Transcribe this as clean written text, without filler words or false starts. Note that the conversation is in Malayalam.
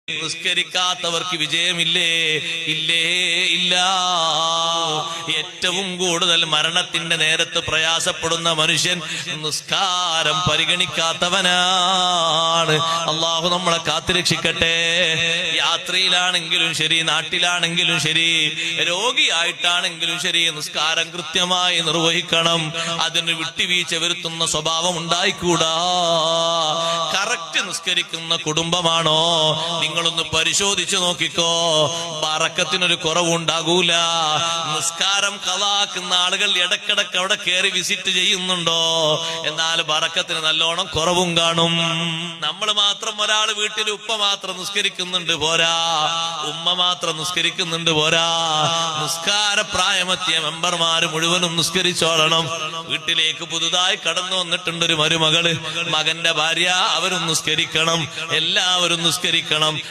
നിസ്കരിക്കാത്തവർക്ക് വിജയമില്ലേ? ഇല്ലേ ഇല്ല. ഏറ്റവും കൂടുതൽ മരണത്തിന്റെ നേരത്ത് പ്രയാസപ്പെടുന്ന മനുഷ്യൻ നിസ്കാരം പരിഗണിക്കാത്തവനാണ്. അള്ളാഹു നമ്മളെ കാത്തുരക്ഷിക്കട്ടെ. യാത്രയിലാണെങ്കിലും ശരി, നാട്ടിലാണെങ്കിലും ശരി, രോഗിയായിട്ടാണെങ്കിലും ശരി, നിസ്കാരം കൃത്യമായി നിർവഹിക്കണം. അതിന് വിട്ടുവീഴ്ച വരുത്തുന്ന സ്വഭാവം ഉണ്ടായിക്കൂടാ. കറക്റ്റ് നിസ്കരിക്കുന്ന കുടുംബമാണോ? നിങ്ങളൊന്ന് പരിശോധിച്ചു നോക്കിക്കോ. ബറക്കത്തിനൊരു കുറവുണ്ടാകൂല. നിസ്കാരം കളാക്കുന്ന ആളുകൾ ഇടക്കിടക്ക് അവിടെ കയറി വിസിറ്റ് ചെയ്യുന്നുണ്ടോ? എന്നാൽ ബറക്കത്തിന് നല്ലോണം കുറവും കാണും. നമ്മൾ മാത്രം, ഒരാൾ വീട്ടിൽ ഉപ്പ മാത്രം നിസ്കരിക്കുന്നുണ്ട് പോരാ, ഉമ്മ മാത്രം നിസ്കരിക്കുന്നുണ്ട് പോരാ. നിസ്കാര പ്രായമെത്തിയ മെമ്പർമാര് മുഴുവനും നിസ്കരിച്ചോളണം. വീട്ടിലേക്ക് പുതുതായി കടന്നു വന്നിട്ടുണ്ട് ഒരു മരുമകള്, മകന്റെ ഭാര്യ, അവരും നിസ്കരിക്കണം. എല്ലാവരും നിസ്കരിക്കണം.